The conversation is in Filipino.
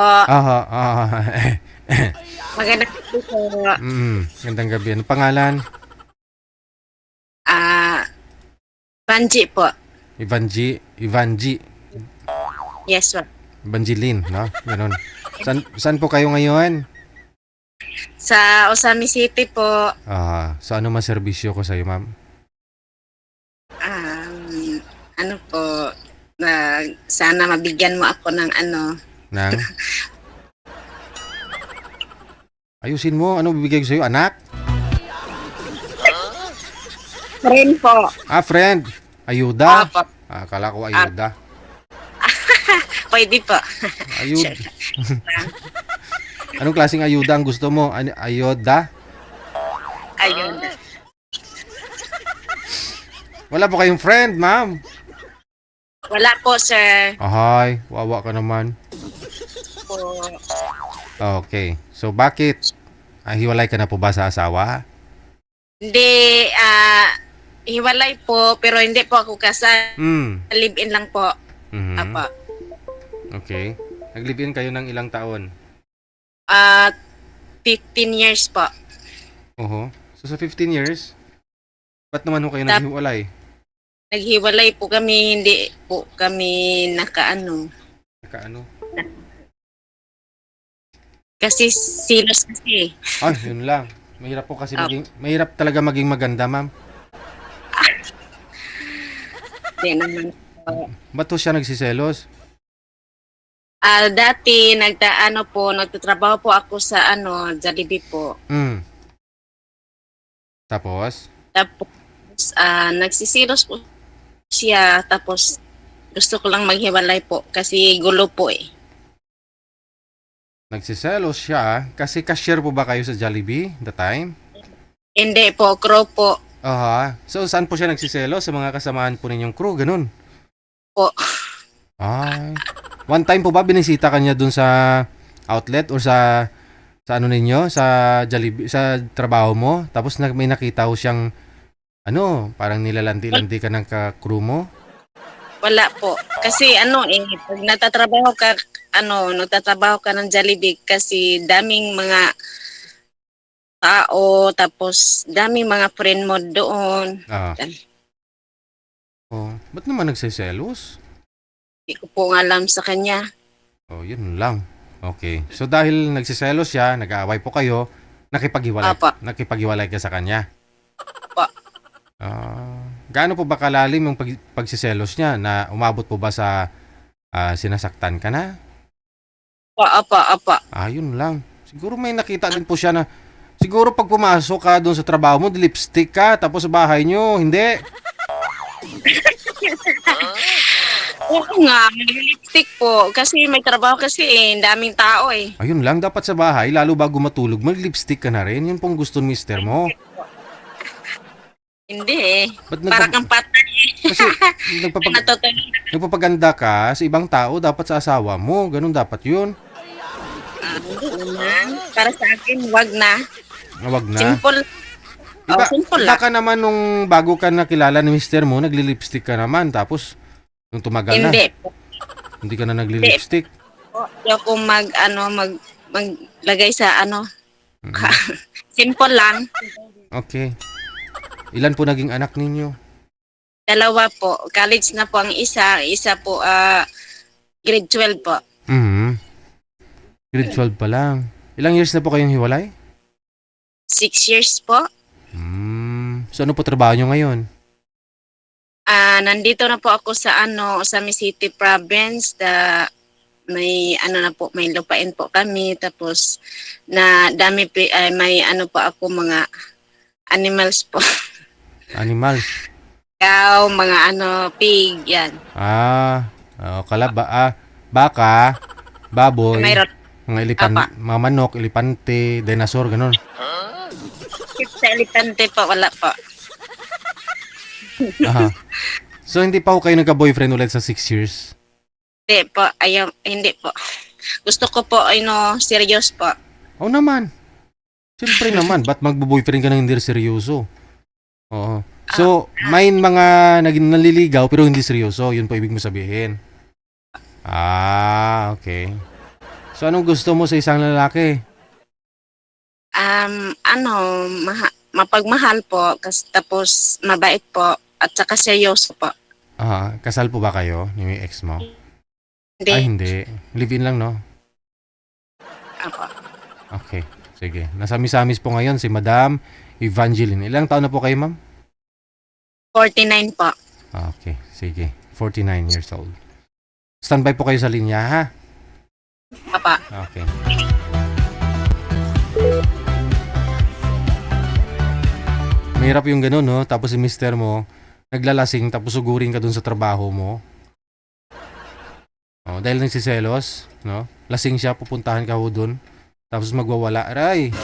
Aha, aha. Magandang gabi po. Gandang gabi. Ano pangalan? Ah, Banji po. Ivanji, Yes po. Evangeline, no? Ganun. Saan po kayo ngayon? Sa Osami City po, So ano maserbisyo ko sa iyo, ma'am? um, ano po, sana mabigyan mo ako ng ano. Nang? Ayusin mo. Ano bibigay ko sa iyo, anak? Friend po. Friend. Ayuda. Opo. Akala ko ayuda. Pwede po. Ayud. Anong klaseng ayuda ang gusto mo? Ayuda? Ayun. Wala po kayong friend, ma'am. Wala po, sir. Ahay, wawa ka naman. Po. Okay. So bakit? Hiwalay ka na po ba sa asawa? Hindi, hiwalay po, pero hindi po ako kasal. Live-in lang po. Mhm. Apo. Okay. Nag-live-in kayo ng ilang taon? 15 years po. Oho. So sa 15 years, ba't naman ho kayo naghiwalay? Naghiwalay po kami, hindi po kami nakaano. Nakaano? Kasi silos kasi. Ay, yun lang. Mahirap po kasi mahirap talaga maging maganda, ma'am. Hindi naman po. Ba't ho siya nagsiselos? Dati nagtatrabaho po ako sa Jollibee po. Tapos? Tapos nagsisilos po siya, tapos gusto ko lang maghiwalay po kasi gulo po eh. Nagsiselos siya kasi cashier po ba kayo sa Jollibee the time? Hindi po, crow po. Aha. So saan po siya nagsiselos? Sa mga kasamahan po ninyong crew, ganun? Po. Ay. One time po ba binisita kanya dun sa outlet or sa ano ninyo, sa Jollibee, sa trabaho mo? Tapos may nakita ho siyang parang nilalandi-landi ka ng ka-crew mo? Wala po. Kasi pag nagtatrabaho ka ng Jollibee kasi daming mga tao, tapos daming mga friend mo doon. Ba't naman nagsiselos? Hindi ko po alam sa kanya. Yun lang. Okay. So dahil nagsiselos siya, nag-aaway po kayo, Apa. nakipaghiwalay ka sa kanya. Pa. Gaano po ba kalalim yung pagsiselos niya na umabot po ba sa sinasaktan ka na? Apa. Yun lang. Siguro may nakita din po siya na siguro pag pumasok ka doon sa trabaho mo, lipstick ka, tapos sa bahay nyo, hindi. Oo nga, lipstick po. Kasi may trabaho kasi daming tao eh. Ayun lang, dapat sa bahay, lalo bago matulog, mag-lipstick ka na rin. Yun pong gusto ng mister mo. Hindi eh. Ba't Para kang patay eh. Kasi nagpapaganda ka sa ibang tao, dapat sa asawa mo. Ganun dapat yun. Para sa akin, wag na. Wag na. Simple. Simple lang. Baka naman nung bago ka nakilala ni mister mo, nagli-lipstick ka naman. Tapos, nung tumagal na, Hindi po. hindi ka na nagli-lipstick. Hindi ako maglagay sa Simple lang. Okay. Ilan po naging anak ninyo? 2 po. College na po ang isa. Isa po, grade 12 po. Grade 12 pa lang. Ilang years na po kayong hiwalay? 6 years po. So ano po trabaho nyo ngayon? Nandito na po ako sa Osami City Province. May may lupain po kami. Tapos may po ako mga animals po. Animals? Cow, mga pig, yan. Baka, baboy, Mayroon. mga mga manok, elepante, dinosaur, ganun. Sa elepante po, wala po. So hindi pa ho kayo nagka-boyfriend ulit sa 6 years? Hindi po. Gusto ko po, serious po. Naman. Siyempre naman, ba't magbo-boyfriend ka na hindi seryoso? Oo. So, may mga naliligaw pero hindi seryoso. Yun po ibig mo sabihin. Okay. So, anong gusto mo sa isang lalaki? Mapagmahal po, tapos mabait po, at saka seryoso po. Kasal po ba kayo ni ex mo? Hindi. Ay, hindi. Live-in lang, no? Apo. Okay, sige. Nasa Misamis po ngayon si Madam Evangeline. Ilang taon na po kayo, ma'am? 49 po. Okay, sige. 49 years old. Standby po kayo sa linya, ha? Apa. Okay. Mahirap yung ganun, no? Tapos si mister mo, naglalasing, tapos sugurin ka dun sa trabaho mo. Dahil nagsiselos, no? Lasing siya, pupuntahan ka ho dun. Tapos magwawala. Aray!